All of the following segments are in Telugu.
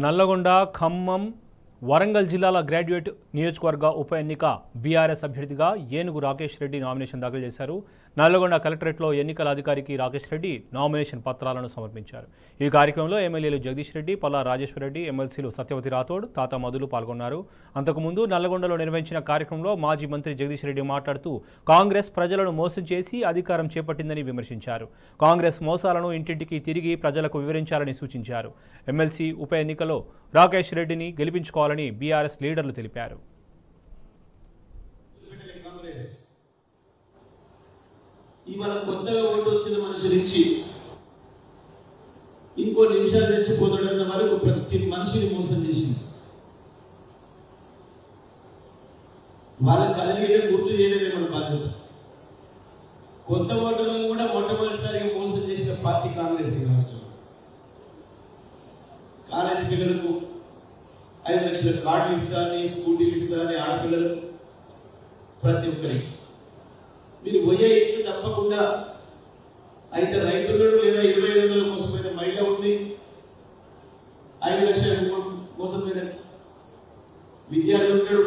నల్లగొండ, ఖమ్మం, వరంగల్ జిల్లాల గ్రాడ్యుయేట్ నియోజకవర్గ ఉప ఎన్నిక బీఆర్ఎస్ అభ్యర్థిగా ఏనుగు రాకేష్ రెడ్డి నామినేషన్ దాఖలు చేశారు. నల్లగొండ కలెక్టరేట్లో ఎన్నికల అధికారికి రాకేష్ రెడ్డి నామినేషన్ పత్రాలను సమర్పించారు. ఈ కార్యక్రమంలో ఎమ్మెల్యేలు జగదీష్ రెడ్డి, పల్లా రాజేశ్వర రెడ్డి, ఎమ్మెల్సీలు సత్యవతి రాథోడ్, తాత మధులు పాల్గొన్నారు. అంతకుముందు నల్లగొండలో నిర్వహించిన కార్యక్రమంలో మాజీ మంత్రి జగదీష్ రెడ్డి మాట్లాడుతూ కాంగ్రెస్ ప్రజలను మోసం చేసి అధికారం చేపట్టిందని విమర్శించారు. కాంగ్రెస్ మోసాలను ఇంటింటికి తిరిగి ప్రజలకు వివరించాలని సూచించారు. ఎమ్మెల్సీ ఉప ఎన్నికలో రాకేష్ రెడ్డిని గెలిపించుకోవాలని బీఆర్ఎస్ లీడర్లు తెలిపారు. ఇవాళ కొత్తగా ఓటు వచ్చిన మనిషి నుంచి ఇంకో నిమిషాలు తెచ్చిపోతాడన్న వరకు ప్రతి మనిషిని మోసం చేసింది. వాళ్ళకి కలిగే గుర్తు చేయడమే మన బాధ్యత. కొత్త ఓటర్లను కూడా మొట్టమొదటిసారిగా మోసం చేసిన పార్టీ కాంగ్రెస్ ఈ రాష్ట్రం. కాలేజీ పిల్లలకు 5 లక్షల కార్డులు ఇస్తారని, స్కూటీలు ఇస్తారని ఆడపిల్లలకు ప్రతి ఒక్కరికి మీరు పోయే ఇంటి తప్పకుండా అయితే రైతులు లేదా 25,000 మోసపోయిన మహిళ ఉంది, 5 లక్షల మోసపోయిన విద్యార్థి ఉన్నాడు,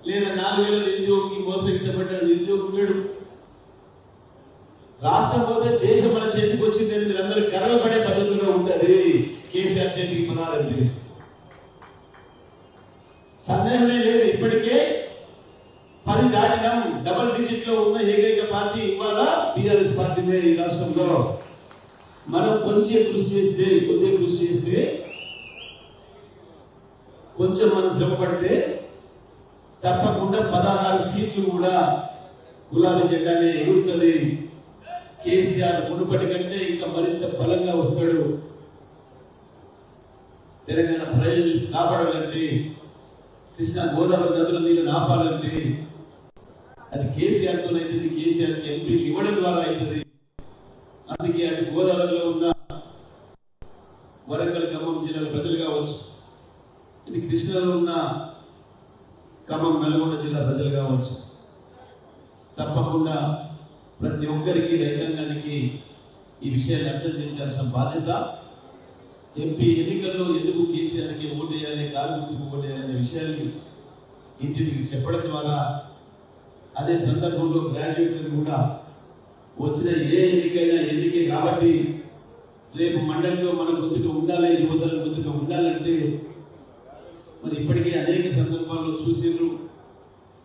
లేదా 4,000 నిరుద్యోగి మోసగించబడ్డ నిరుద్యోగి ఉన్నాడు. రాష్ట్రం పోతే దేశం మన చేతికి వచ్చిందని మీరందరూ గర్వపడే పద్ధతిలో ఉంటుంది. కేసీఆర్ చేతికి పదాలు తెలుస్తుంది, సందేహమే లేదు. ఇప్పటికే 10 దాటినాం. డబుల్ డిజిట్ లో ఉన్న ఏకైక పార్టీ ఇవాళ బీఆర్ఎస్ పార్టీనే ఈ రాష్ట్రంలో. మనం కొంచెం కృషి చేస్తే, కొద్దిగా కృషి చేస్తే, కొంచెం మనం శ్రమ పడితే తప్పకుండా 16 సీట్లు కూడా గులాబీ జెండానే ఎగురుతుంది. కేసీఆర్ మునుపటి కంటే ఇంకా మరింత బలంగా వస్తాడు. తెలంగాణ ప్రజలు కాపాడాలంటే, కృష్ణా గోదావరి నదుల నీళ్ళు ఆపాలంటే అది కేసీఆర్తో అవుతుంది. కేసీఆర్కి ఎంపీ ఇవ్వడం ద్వారా అవుతుంది. అందుకే అటు గోదావరిలో ఉన్న వరంగల్, ఖమ్మం జిల్లాల ప్రజలు కావచ్చు, ఇది కృష్ణాలో ఉన్న ఖమ్మం, నల్గొండ జిల్లా ప్రజలు కావచ్చు, తప్పకుండా ప్రతి ఒక్కరికి, రైతాంగానికి ఈ విషయాన్ని అర్థం చేయాల్సిన బాధ్యత. ఎంపీ ఎన్నికల్లో ఎందుకు కేసీఆర్కి ఓటు వేయాలి, కాలు గుర్తుకు ఓటు వేయాలనే విషయాన్ని ఇంటికి చెప్పడం ద్వారా, అదే సందర్భంలో గ్రాడ్యుయేట్లు కూడా వచ్చిన ఏ ఎన్నికైనా ఎన్నికే కాబట్టి రేపు మండలిలో మన గుర్తుకు ఉండాలి, యువతల గుర్తుకు ఉండాలంటే మరి ఇప్పటికే అనేక సందర్భాల్లో చూసిర్రు.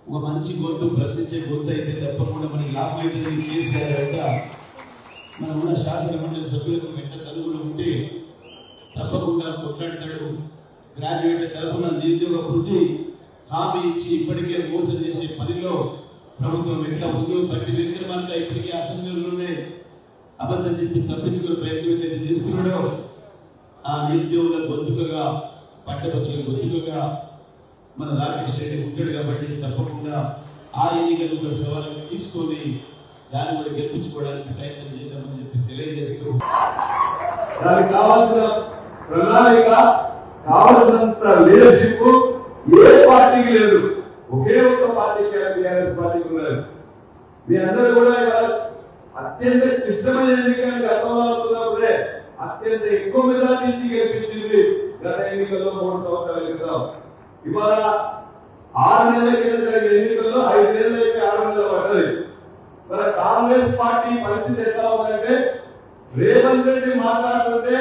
ఒక మంచి గొంతు, ప్రశ్నించే గొంతు అయితే తప్పకుండా మనకి లాభం అవుతుంది. కేసీఆర్ యొక్క మనం ఉన్న శాసన మండలి సభ్యులకు వెంట తలుగులు ఉంటే తప్పకుండా కొట్లాడతాడు. గ్రాడ్యుయేట్ తరఫున నిరుద్యోగ వృద్ధి హామీ ఇచ్చి ఇప్పటికే మోసం చేసే పనిలో ప్రభుత్వం ఎట్లా ఉందో, ప్రతి విక్రమాంక ఇప్పటికే అసెంబ్లీలోనే అబద్ధం చెప్పి తప్పించుకునే ప్రయత్నం ఏదైతే చేస్తున్నాడో, ఆ నిరుద్యోగుల గొంతుకగా, పట్టభద్రుల గొంతుకగా మన రాకేష్ రెడ్డి ఉంటాడు. కాబట్టి తప్పకుండా ఆ ఎన్నికలు ఒక సవాలుగా తీసుకొని దాన్ని కూడా గెలిపించుకోవడానికి ప్రయత్నం చేద్దామని చెప్పి తెలియజేస్తూ, దానికి కావాల్సిన ప్రణాళిక, కావాల్సినంత లీడర్షిప్ ఏ పార్టీకి లేదు. ఒకే ఒక్క పార్టీకి, బీఆర్ఎస్ పార్టీకి ఉన్నారు. మీ అందరూ కూడా అత్యంత క్లిష్టమైన ఎన్నికలకు అర్థమవుతున్నప్పుడే అత్యంత ఎక్కువ మెజార్టీ నుంచి గెలిపించింది గత ఎన్నికల్లో 3 సంవత్సరాల క్రితం. ఇవాళ 6 నెలల కింద జరిగిన ఎన్నికల్లో 5 నెలలు అయితే 6 నెలలు పడ్డది. మన కాంగ్రెస్ పార్టీ పరిస్థితి ఎట్లా ఉందంటే, రేవంత్ రెడ్డి మాట్లాడుతుంటే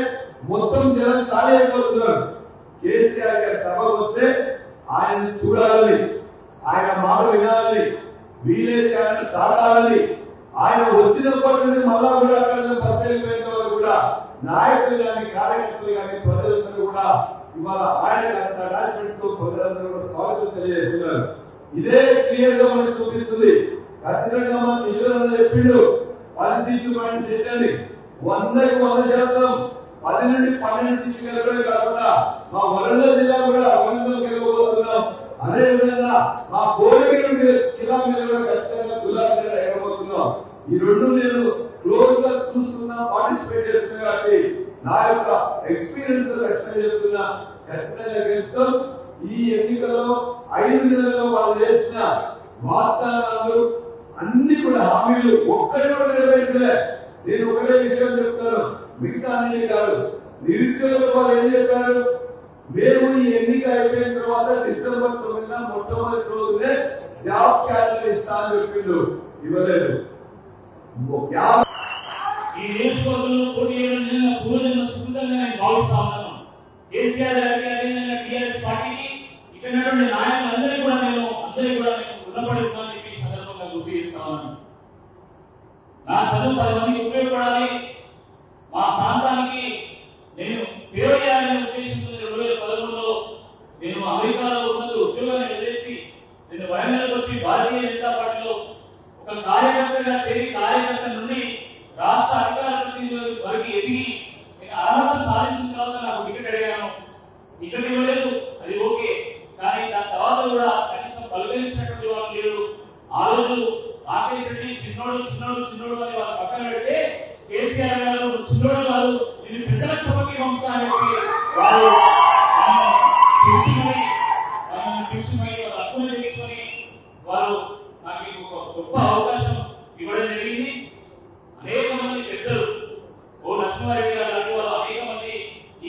మొత్తం జనం ఖాళీ అయిపోతున్నారు. కేసీఆర్ గారి సభ వస్తే ఆయన చూడాలని, ఆయన మాట వినాలని, వీలైతే ఆయన తాగాలని, ఆయన వచ్చినప్పటి నుండి మళ్ళా కూడా అక్కడ బస్సు వెళ్ళిపోయిన వాళ్ళు కూడా నాయకులు కానీ, కార్యకర్తలు కానీ, ప్రజలందరూ కూడా ఇవాళ ఆయన అటాచ్మెంట్ తో ప్రజలందరూ కూడా స్వాగతం తెలియజేస్తున్నారు. ఇదే క్లియర్ గా మనకు చూపిస్తుంది. ఖచ్చితంగా మన ఈశ్వరన్న చెప్పిండు 10 సీట్లు పైన చెప్పండి, 100కు 100% 10 నుండి 12 సీట్లు గెలవడమే కాకుండా మా వరంగల్ జిల్లా కూడా వరంగల్ గెలవబోతున్నాం. అదేవిధంగా మా కోరికలు జిల్లా మీద కూడా ఖచ్చితంగా గులాబీ ఎగరబోతున్నాం. ఈ రెండు నేను క్లోజ్ గా చూస్తున్నా, పార్టిసిపేట్ చేస్తున్నా. కాబట్టి నా యొక్క ఎక్స్పీరియన్స్ ఖచ్చితంగా చెప్తున్నా, ఖచ్చితంగా గెలుస్తాం. ఈ ఎన్నికల్లో 5 నెలల్లో వాళ్ళు చేసిన వాగ్దానాలు అన్ని కూడా, హామీలు ఒక్కటి కూడా నెరవేర్చలే. నేను ఒకటే విషయం చెప్తాను, మిగతా అన్ని కాదు. నిరుద్యోగులు వాళ్ళు ఏం చెప్పారు, మేము ఈ ఎన్నిక అయిపోయిన తర్వాత డిసెంబర్ 9న మొట్టమొదటి రోజునే జాబ్ క్యాలెండర్ ఇస్తా అని చెప్పిండు, ఇవ్వలేదు. ఈ నియోజకవర్గంలో పోటీ చేయడం పూర్వజన్మ సుకృతంగా నేను భావిస్తా ఉన్నాను. కేసీఆర్ గారికి టీఆర్ఎస్ పార్టీకి ఇక్కడ నాయకులందరికీ కూడా నేను రుణపడి ఉన్నానని చెప్పి ఈ సందర్భంగా గుర్తు చేస్తా ఉన్నాను. నా చదువు 10 మందికి ఉపయోగపడాలి, మా ప్రాంతానికి నేను సేవ చేయాలనే ఉద్దేశంతో 2013లో నేను అమెరికాలో ఉన్నందుకు ఉద్యోగాన్ని వదిలేసి నేను వరంగల్కి వచ్చి భారతీయ జనతా పార్టీలో ఒక కార్యకర్తగా చేరి కార్యకర్త నుండి రాష్ట్ర అధికార ప్రతినిధుల వరకు ఎదిగి నేను అర్హత సాధించిన తర్వాత నాకు టికెట్ అడిగాను. టికెట్ ఇవ్వలేదు, అది ఓకే, కానీ దాని తర్వాత కూడా కనీసం పలకరించినటువంటి వాళ్ళు లేరు. ఆ రోజు రాకేష్ రెడ్డి చిన్నోడు అని వాళ్ళు పక్కన పెడితే కేసీఆర్ గారు చిన్నోడు కాదు నేను పెద్దల సభకి పంపుతానని వాళ్ళు అర్థం చేసుకొని వాళ్ళు నాకు ఒక గొప్ప అవకాశం ఇవ్వడం జరిగింది. అనేక మంది పెద్దలు నరసింహారెడ్డి గారు లాంటి వాళ్ళు అనేక మంది ఈ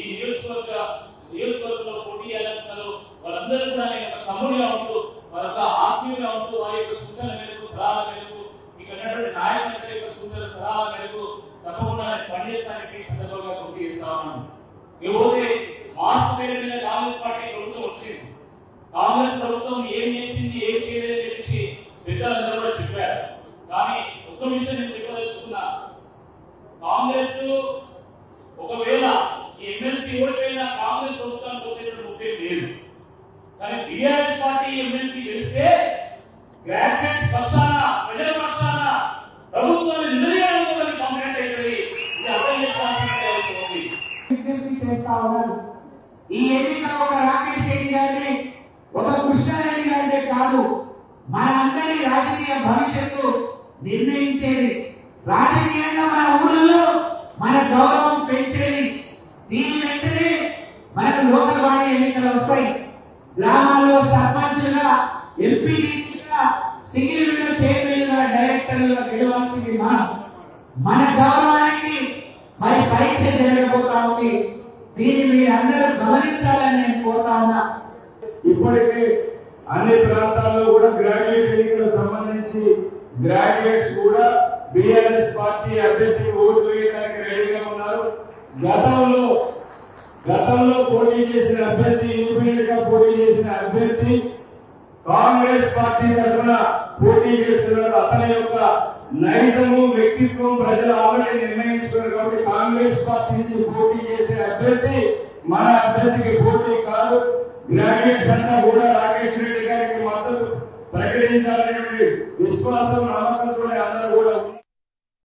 నియోజకవర్గంలో పోటీ చేయాలనుకున్నారు. వాళ్ళందరూ కూడా నేను ఒక తమ్ముడిగా ఉంటూ వారి ఆత్మీయుగా ఉంటూ వారి యొక్క సూచనల మేరకు సలహాల మేరకు ఇక్కడ ఉన్నటువంటి నాయకుల యొక్క సూచనల సలహాల మేరకు తప్పకుండా పనిచేస్తానికి సందర్భంగా పోటీ చేస్తా ఉన్నాను. ఇకపోతే మార్పు పేరు మీద కాంగ్రెస్ పార్టీ ప్రభుత్వం వచ్చింది. కాంగ్రెస్ ప్రభుత్వం ఏం చేసింది ఏం చేయలేదని చెప్పేసి పెద్దలందరూ కూడా చెప్పారు. కానీ ఒక్క విషయం నేను చెప్పదలుచుకున్నా, కాంగ్రెస్ ఒకవేళ ఈ ఎమ్మెల్సీ ఓడిపోయినా కాంగ్రెస్ ప్రభుత్వానికి వచ్చేటువంటి ఉద్దేశం లేదు. కానీ టీఆర్ఎస్ పార్టీ ఎమ్మెల్సీ గెలిస్తే గ్రాడ్యుయేట్స్ పక్షాన ప్రజల పక్షాన ప్రభుత్వాన్ని నిలదీయాలని కాంగ్రెస్ అవుతుంది. ఇది అర్థం చేసుకోవాల్సిన అవసరం ఉంది. విజ్ఞప్తి చేస్తా ఉన్నారు. ఈ ఎన్నిక ఒక రాకేష్ రెడ్డి గారిని ఒక కృష్ణారెడ్డి గారినే కాదు, మన అందరి రాజకీయ భవిష్యత్తు నిర్ణయించేది, రాజకీయంగా మన ఊళ్ళలో మన గౌరవం పెంచేది. దీని వెంటనే మనకు లోకల్ బాడీ ఎన్నికలు వస్తాయి. గ్రామాల్లో సర్పంచ్లుగా, ఎంపీగా, సింగిల్ విండో చైర్మన్గా, డైరెక్టర్లుగా గెలవాల్సింది మన గౌరవానికి మరి పరీక్ష జరగబోతా ఉంది. దీన్ని మీరందరూ గమనించాలని నేను కోరుతా ఉన్నా. ఇప్పటికే అన్ని ప్రాంతాల్లో కూడా గ్రాడ్యుయేట్ ఎన్నికలకు సంబంధించి గ్రాడ్యుయేట్స్ కూడా బీఆర్ఎస్ పార్టీ అభ్యర్థికి ఓటు వేయడానికి రెడీగా ఉన్నారు. గతంలో పోటీ చేసిన అభ్యర్థి, ఇండిపెండెంట్ గా పోటీ చేసిన అభ్యర్థి కాంగ్రెస్ పార్టీ తరఫున పోటీ చేస్తున్నారు. అతని యొక్క నైజము, వ్యక్తిత్వం ప్రజలు ఆల్రెడీ నిర్ణయించుకున్నారు. కాబట్టి కాంగ్రెస్ పార్టీ నుంచి పోటీ చేసే అభ్యర్థి మన అభ్యర్థికి పోటీ కాదు. గ్రాడ్యుయేట్స్ అంతా కూడా రాకేష్ రెడ్డి గారికి మద్దతు ప్రకటించాలనే విశ్వాసం, నమ్మకంతో